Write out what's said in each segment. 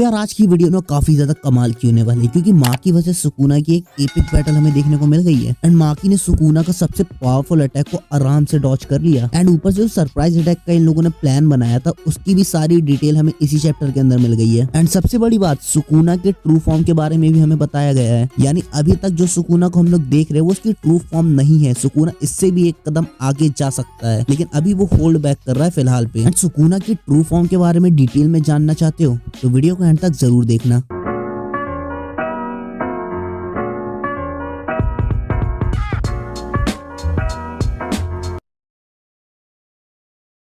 तो यार आज की वीडियो में काफी ज्यादा कमाल की होने वाली है, क्योंकि माँ की वजह से सुकूना की एक एपिक बैटल हमें देखने को मिल गई है। एंड माकी ने सुकूना का सबसे पावरफुल अटैक को आराम से डॉज कर लिया। एंड ऊपर से जो सरप्राइज अटैक का इन लोगों ने प्लान बनाया था उसकी भी सारी डिटेल हमें इसी चैप्टर के अंदर मिल गई है। एंड सबसे बड़ी बात, सुकूना के ट्रू फॉर्म के बारे में भी हमें बताया गया है। यानी अभी तक जो सुकूना को हम लोग देख रहे हैं वो उसकी ट्रू फॉर्म नहीं है। सुकूना इससे भी एक कदम आगे जा सकता है, लेकिन अभी वो होल्ड बैक कर रहा है फिलहाल पे। एंड सुकूना की ट्रू फॉर्म के बारे में डिटेल में जानना चाहते हो तो वीडियो को एंड तक जरूर देखना।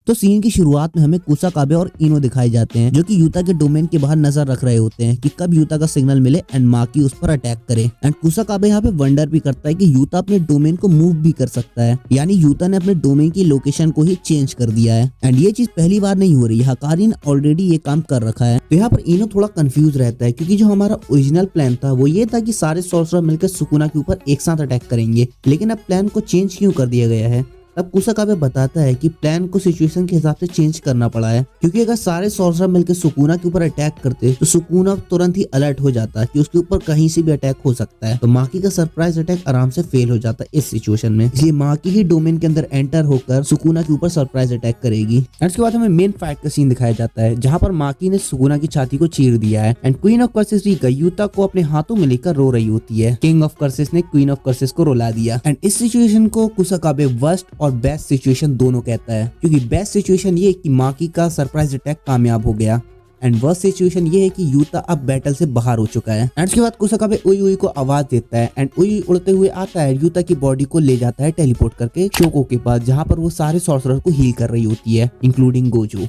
तो सीन की शुरुआत में हमें कुसाकाबे और इनो दिखाए जाते हैं, जो कि यूता के डोमेन के बाहर नजर रख रहे होते हैं कि कब यूता का सिग्नल मिले एंड माकी उस पर अटैक करे। एंड कुसाकाबे यहाँ पे वंडर भी करता है कि यूता अपने डोमेन को मूव भी कर सकता है, यानी यूता ने अपने डोमेन की लोकेशन को ही चेंज कर दिया है। एंड ये चीज पहली बार नहीं हो रही, हकारी ने ऑलरेडी ये काम कर रखा है। तो यहाँ पर इनो थोड़ा कंफ्यूज रहता है, क्योंकि जो हमारा ओरिजिनल प्लान था वो ये था कि सारे सॉर्सरर मिलकर सुकूना के ऊपर एक साथ अटैक करेंगे, लेकिन अब प्लान को चेंज क्यों कर दिया गया है। तब कुसाकाबे बताता है कि प्लान को सिचुएशन के हिसाब से चेंज करना पड़ा है, क्योंकि अगर सारे सॉर्सरर मिलकर सुकूना के ऊपर अटैक करते तो सुकूना तुरंत ही अलर्ट हो जाता कि उसके ऊपर कहीं से भी अटैक हो सकता है। तो माकी का सरप्राइज अटैक आराम से फेल हो जाता है इस सिचुएशन में, इसलिए माकी ही डोमेन के अंदर एंटर होकर सुकूना के ऊपर सरप्राइज अटैक करेगी। एंड उसके बाद हमें मेन फाइट का सीन दिखाया जाता है, जहाँ पर माकी ने सुकूना की छाती को चीर दिया है। And queen of curses Rica Utah को अपने हाथों में लेकर रो रही होती है। किंग ऑफ कर्सेस ने क्वीन ऑफ कर्सेस को रुला दिया। एंड इस सिचुएशन को कुसाकाबे वर्स्ट और बेस्ट सिचुएशन दोनों कहता है, क्योंकि बेस्ट सिचुएशन ये है कि माकी का सरप्राइज अटैक कामयाब हो गया, एंड वर्स्ट सिचुएशन ये है कि यूता अब बैटल से बाहर हो चुका है। एंड उसके बाद कुसाकाबे उई उई को आवाज देता है, एंड उई उड़ते हुए आता है, यूता की बॉडी को ले जाता है टेलीपोर्ट करके शोको के पास, जहाँ पर वो सारे सॉर्सरर को हील कर रही होती है, इंक्लूडिंग गोजो।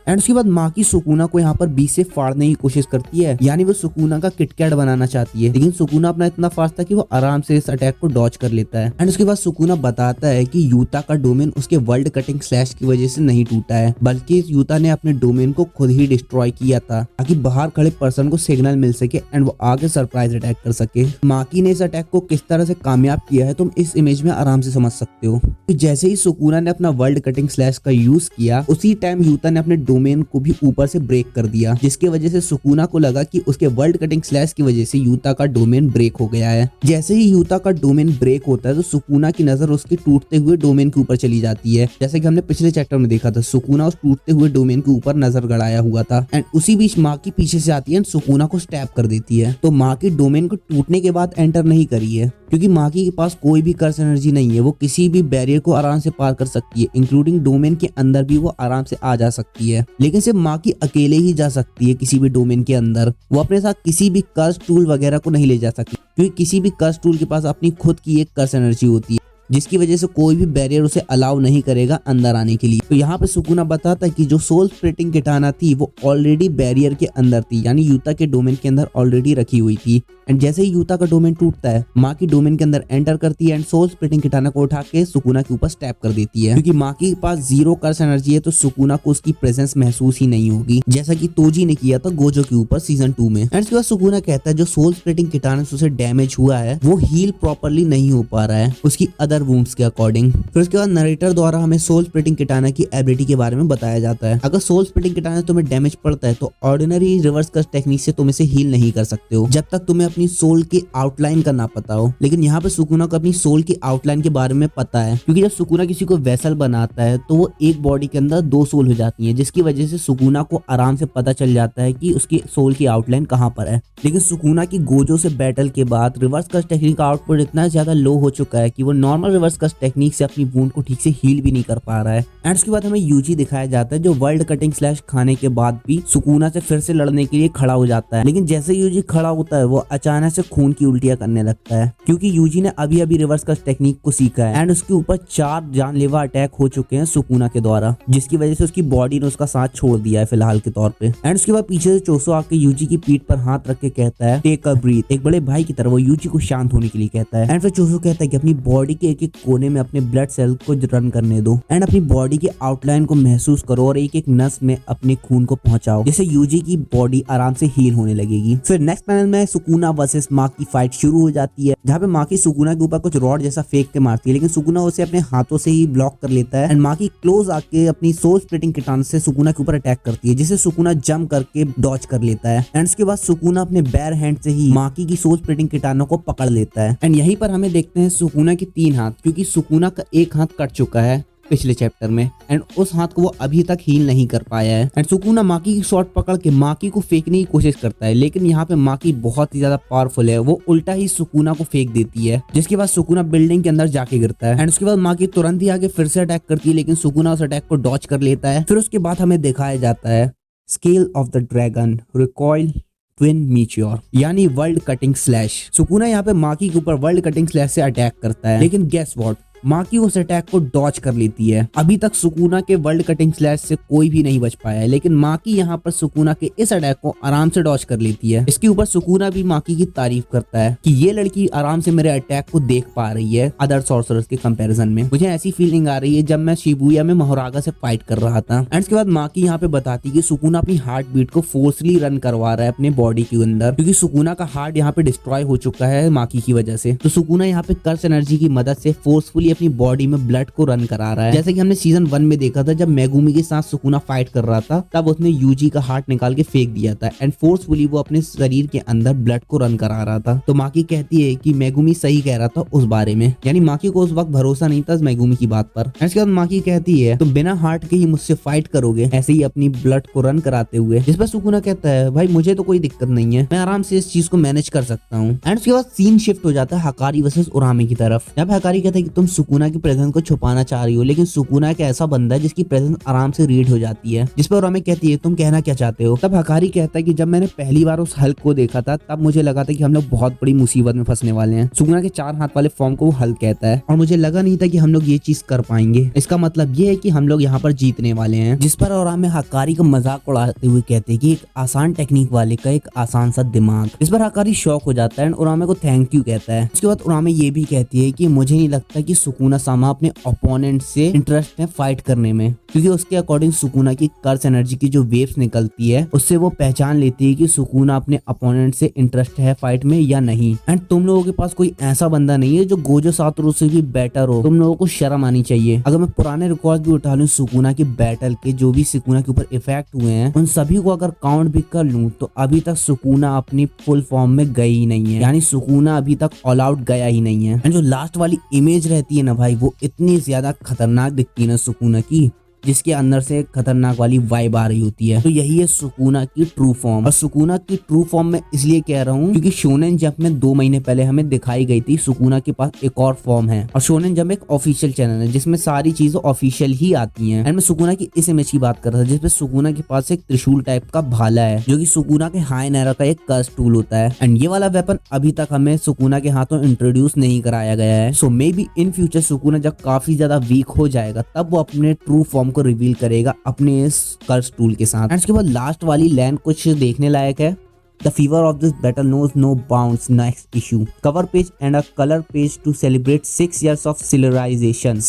एंड उसके बाद माकी सुकूना को यहाँ पर बीच से फाड़ने की कोशिश करती है, यानी वो सुकूना का किटकैट बनाना चाहती है, लेकिन सुकूना अपना इतना फास्ट था कि वो आराम से इस अटैक को डॉज कर लेता है। एंड उसके बाद सुकूना बताता है कि यूता का डोमेन उसके वर्ल्ड कटिंग स्लैश की वजह से नहीं टूटा है, बल्कि इस यूता ने अपने डोमेन को खुद ही डिस्ट्रॉय किया था, ताकि बाहर खड़े पर्सन को सिग्नल मिल सके एंड वो आगे सरप्राइज अटैक कर सके। माकी ने इस अटैक को किस तरह से कामयाब किया है तुम इस इमेज में आराम से समझ सकते हो। जैसे ही सुकूना ने अपना वर्ल्ड कटिंग स्लैश का यूज किया, उसी टाइम यूता ने अपने डोमेन को भी ऊपर से ब्रेक कर दिया, जिसकी वजह से सुकूना को लगा कि उसके वर्ल्ड कटिंग स्लैश की वजह से यूता का डोमेन ब्रेक हो गया है। जैसे ही यूता का डोमेन ब्रेक होता है तो सुकूना की नजर उसके टूटते हुए डोमेन के ऊपर चली जाती है, जैसे कि हमने पिछले चैप्टर में देखा था। सुकूना उस टूटते हुए डोमेन के ऊपर नजर गड़ाया हुआ था। एंड उसी बीच माँ की पीछे से आती है, सुकूना को स्टैब कर देती है। तो माँ की डोमेन को टूटने के बाद एंटर नहीं करी है, क्योंकि माकी के पास कोई भी कर्स एनर्जी नहीं है। वो किसी भी बैरियर को आराम से पार कर सकती है, इंक्लूडिंग डोमेन के अंदर भी वो आराम से आ जा सकती है, लेकिन सिर्फ माकी अकेले ही जा सकती है किसी भी डोमेन के अंदर। वो अपने साथ किसी भी कर्स टूल वगैरह को नहीं ले जा सकती, क्योंकि किसी भी कर्स टूल के पास अपनी खुद की एक कर्स एनर्जी होती है, जिसकी वजह से कोई भी बैरियर उसे अलाउ नहीं करेगा अंदर आने के लिए। तो यहाँ पे सुकूना बताता है कि जो सोल स्प्लिटिंग किटाना थी वो ऑलरेडी बैरियर के अंदर थी, यानी यूता के डोमेन के अंदर ऑलरेडी रखी हुई थी। एंड जैसे ही यूता का डोमेन टूटता है, माँ की डोमेन के अंदर एंटर करती है एंड सोल स्प्लिटिंग किटाना को उठा के सुकूना के ऊपर स्टैप कर देती है, क्योंकि माँ के पास 0 कर्स एनर्जी है, तो सुकूना को उसकी प्रेजेंस महसूस ही नहीं होगी, जैसा कि तोजी ने किया था गोजो के ऊपर सीजन 2 में। एंड उसके बाद सुकूना कहता है जो सोल स्प्लिटिंग किटाना से उसे डैमेज हुआ है वो हील प्रॉपरली नहीं हो पा रहा है उसकी अदर वुंड्स के अकॉर्डिंग। फिर उसके बाद नरेटर द्वारा हमें सोल स्प्लिटिंग किटाना की एबिलिटी के बारे में बताया जाता है। अगर सोल स्प्लिटिंग किटाना तुम्हें डैमेज पड़ता है तो ऑर्डिनरी रिवर्स कर्स टेक्निक से तुम इसे हील नहीं कर सकते हो, जब तक तुम्हें अपनी सोल की आउटलाइन का ना पता हो। लेकिन यहाँ पे सुकूना को अपनी सोल की आउटलाइन के बारे में पता है, क्योंकि जब सुकूना किसी को वेसल बनाता है तो वो एक बॉडी के अंदर 2 सोल हो जाती है, जिसकी वजह से सुकूना को आराम से पता चल जाता है कि उसकी सोल की आउटलाइन कहाँ पर है। लेकिन सुकूना की गोजो से बैटल के बाद रिवर्स कर्स टेक्निक का आउटपुट इतना ज्यादा लो हो चुका है कि वो नॉर्मल रिवर्स कर्स टेक्निक से अपनी वुंड को ठीक से हील भी नहीं कर पा रहा है। एंड उसके बाद हमें यूजी दिखाया जाता है, जो वर्ल्ड कटिंग स्लैश खाने के बाद भी सुकूना से फिर से लड़ने के लिए खड़ा हो जाता है। लेकिन जैसे यूजी खड़ा होता है वो अचानक से खून की उल्टियां करने लगता है, क्योंकि यूजी ने अभी अभी रिवर्स कर्स टेक्निक को सीखा है एंड उसके ऊपर 4 जानलेवा अटैक हो चुके हैं सुकूना के द्वारा, जिसकी वजह से उसकी बॉडी ने उसका साथ छोड़ दिया है फिलहाल के तौर पे। एंड उसके बाद पीछे से चोसो आके यूजी की पीठ पर हाथ रख के कहता है टेक अ ब्रीथ, एक बड़े भाई की तरह वो यूजी को शांत होने के लिए कहता है। एंड फिर चोसो कहता है कि अपनी बॉडी के के कोने में अपने ब्लड सेल को रन करने दो एंड अपनी बॉडी के आउटलाइन को महसूस करो और एक एक नस में अपने खून को पहुंचाओ, जिससे यूजी की बॉडी आराम से हील होने लगेगी। फिर नेक्स्ट पैनल में सुकुना वर्सेस माँ की फाइट शुरू हो जाती है, जहाँ पे माँ की सुकुना के ऊपर कुछ रॉड जैसा फेंक के मारती है, लेकिन सुकुना उसे अपने हाथों से ही ब्लॉक कर लेता है एंड माँ की क्लोज आके अपनी सोल स्प्लिटिंग किटान से सुकुना के ऊपर अटैक करती है, जिसे सुकुना जंप करके डॉज कर लेता है एंड उसके बाद सुकुना अपने बैर हैंड से ही माँ की सोल स्प्लिटिंग किटानों को पकड़ लेता है। एंड यहीं पर हमें देखते हैं सुकुना के 3 हाथ, क्योंकि सुकुना का एक हाथ कट चुका है पिछले चैप्टर में एंड उस हाथ को वो अभी तक हील नहीं कर पाया है। एंड सुकुना माकी की शॉट पकड़ के माकी को फेंकने की कोशिश करता है, लेकिन यहाँ पे माकी बहुत ही ज्यादा पावरफुल है, वो उल्टा ही सुकुना को फेंक देती है, जिसके बाद सुकुना बिल्डिंग के अंदर जाके गिरता है एंड उसके बाद माकी तुरंत ही आगे फिर से अटैक करती है, लेकिन सुकुना उस अटैक को डॉच कर लेता है। फिर उसके बाद हमें दिखाया जाता है scale of the dragon recoil twin meteor, यानी वर्ल्ड कटिंग स्लैश। सुकुना यहाँ पे माकी के ऊपर वर्ल्ड कटिंग स्लैश से अटैक करता है, लेकिन गेस व्हाट, माकी उस अटैक को डॉच कर लेती है। अभी तक सुकुना के वर्ल्ड कटिंग स्लैश से कोई भी नहीं बच पाया है, लेकिन माकी यहाँ पर सुकुना के इस अटैक को आराम से डॉच कर लेती है। इसके ऊपर सुकुना भी माकी की तारीफ करता है कि ये लड़की आराम से मेरे अटैक को देख पा रही है अदर सॉर्सरर्स के कंपैरिजन में। मुझे ऐसी फीलिंग आ रही है जब मैं शिबुया में मोहरागा से फाइट कर रहा था। एंड इसके बाद माकी यहाँ पे बताती कि सुकुना अपनी हार्ट बीट को फोर्सली रन करवा रहा है अपने बॉडी के अंदर, क्योंकि सुकुना का हार्ट यहाँ पे डिस्ट्रॉय हो चुका है माकी की वजह से। तो सुकुना यहाँ पे कर्स एनर्जी की मदद से फोर्सफुली अपनी बॉडी में ब्लड को रन करा रहा है, जैसे कि हमने सीजन 1 में देखा था जब मेगुमी के साथ सुकुना फाइट कर रहा था, तब उसने यूजी का हार्ट निकाल के फेंक दिया था एंड फोर्सफुली वो अपने शरीर के अंदर ब्लड को रन करा रहा था। तो माकी कहती है कि मेगुमी सही कह रहा था उस बारे में, यानी माकी को उस वक्त भरोसा नहीं था मेगुमी की बात पर। इसके बाद माकी कहती है तुम बिना हार्ट के ही मुझसे फाइट करोगे, ऐसे ही अपनी ब्लड को रन कराते हुए। जिस पर सुकुना कहता है भाई मुझे तो कोई दिक्कत नहीं है, मैं आराम से इस चीज को मैनेज कर सकता हूँ। एंड उसके बाद सीन शिफ्ट हो जाता है हकारी वर्सेस उरामे की तरफ। यहाँ पे हकारी कहता है कि तुम सुकुना की प्रेजेंस को छुपाना चाह रही हो, लेकिन सुकुना एक ऐसा बंदा है जिसकी प्रेजेंस आराम से रीड हो जाती है। जिस पर उरामे कहती है तुम कहना क्या चाहते हो। तब हकारी कहता है कि जब मैंने पहली बार उस हल्क को देखा था तब मुझे लगा था कि हम लोग बहुत बड़ी मुसीबत में फंसने वाले हैं। सुकुना के 4 हाथ वाले फॉर्म को वो हल्क कहता है और मुझे लगा नहीं था कि हम लोग ये चीज कर पाएंगे। इसका मतलब ये है कि हम लोग यहाँ पर जीतने वाले हैं। जिस पर उरामे हकारी का मजाक उड़ाते हुए कहते हैं कि एक आसान टेक्निक वाले का एक आसान सा दिमाग। इस पर हकारी शॉक हो जाता है एंड उरामे को थैंक यू कहता है। उसके बाद उरामे ये भी कहती है कि मुझे नहीं लगता कि सुकुना सामा अपने ओपोनेंट से इंटरेस्ट है फाइट करने में, क्योंकि उसके अकॉर्डिंग सुकुना की कर्स एनर्जी की जो वेव्स निकलती है उससे वो पहचान लेती है कि सुकुना अपने अपोनेंट से इंटरेस्ट है फाइट में या नहीं। एंड तुम लोगों के पास कोई ऐसा बंदा नहीं है जो गोजो सातोरू से भी बेटर हो। तुम लोगों को शर्म आनी चाहिए। अगर मैं पुराने रिकॉर्ड भी उठा लूं सुकुना की बैटल के, जो भी सुकुना के ऊपर इफेक्ट हुए हैं उन सभी को अगर काउंट भी कर लूं तो अभी तक सुकुना अपनी फुल फॉर्म में गई ही नहीं है, यानी सुकुना अभी तक ऑल आउट गया ही नहीं है। एंड जो लास्ट वाली इमेज रहती है ना भाई, वो इतनी ज्यादा खतरनाक दिखती है ना सुकुना की, जिसके अंदर से खतरनाक वाली वाइब आ रही होती है। तो यही है सुकुना की ट्रू फॉर्म। और सुकुना की ट्रू फॉर्म में इसलिए कह रहा हूँ क्योंकि शोनेन जंप में 2 महीने पहले हमें दिखाई गई थी सुकुना के पास एक और फॉर्म है। और शोनेन जंप एक ऑफिशियल चैनल है जिसमें सारी चीजें ऑफिशियल ही आती हैं। एंड मैं सुकुना की इस इमेज की बात कर रहा था जिसपे सुकुना के पास एक त्रिशूल टाइप का भाला है, जो कि सुकुना के हाई नैरा का एक कर्स टूल होता है। एंड ये वाला वेपन अभी तक हमें सुकुना के हाथों इंट्रोड्यूस नहीं कराया गया है। So maybe in future Sukuna जब काफी ज्यादा वीक हो जाएगा तब वो अपने ट्रू फॉर्म को रिवील करेगा अपने इस कर्स टूल के साथ। उसके बाद लास्ट वाली लाइन कुछ देखने लायक है। The fever of this battle knows no bounds. Next issue. Cover page and a color page to celebrate 6 years of serialization.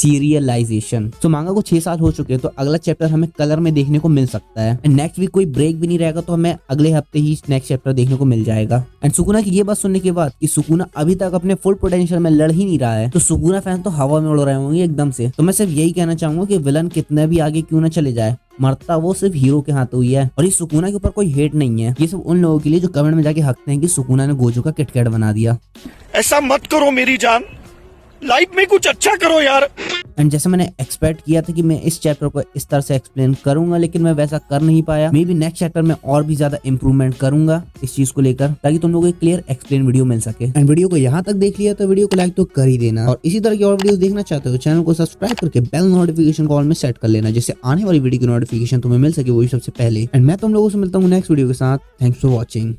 So मांगा को 6 साल हो चुके हैं तो अगला चैप्टर हमें कलर में देखने को मिल सकता है। एंड नेक्स्ट वीक कोई ब्रेक भी नहीं रहेगा तो हमें अगले हफ्ते ही नेक्स्ट चैप्टर देखने को मिल जाएगा। एंड सुकुना की ये बात सुनने के बाद कि सुकुना अभी तक अपने फुल पोटेंशियल में लड़ ही नहीं रहा है, तो सुकुना फैन तो हवा में उड़ रहे होंगे एकदम से। तो मैं सिर्फ यही कहना चाहूंगा कि विलन कितने भी आगे क्यों ना चले जाए, मरता वो सिर्फ हीरो के हाथ हुई है। और ये सुकुना के ऊपर कोई हेट नहीं है, ये सब उन लोगों के लिए जो कमेंट में जाके हकते हैं कि सुकुना ने गोजो का किटकैट बना दिया। ऐसा मत करो मेरी जान, लाइफ में कुछ अच्छा करो यार। एंड जैसे मैंने एक्सपेक्ट किया था कि मैं इस चैप्टर को इस तरह से एक्सप्लेन करूंगा, लेकिन मैं वैसा कर नहीं पाया। मे बी नेक्स्ट चैप्टर में और भी ज्यादा इंप्रूवमेंट करूंगा इस चीज को लेकर, ताकि तुम लोगों को एक क्लियर एक्सप्लेन वीडियो मिल सके। एंड वीडियो को यहाँ तक देख लिया तो वीडियो को लाइक तो कर ही देना, और इसी तरह की और वीडियो देखना चाहते हो चैनल को सब्सक्राइब करके बेल नोटिफिकेशन कॉल में सेट कर लेना, जिससे आने वाली वीडियो की नोटिफिकेशन तुम्हें मिल सके वही सबसे पहले। एंड मैं तुम लोगों से मिलता हूँ नेक्स्ट वीडियो के साथ। Thanks for watching.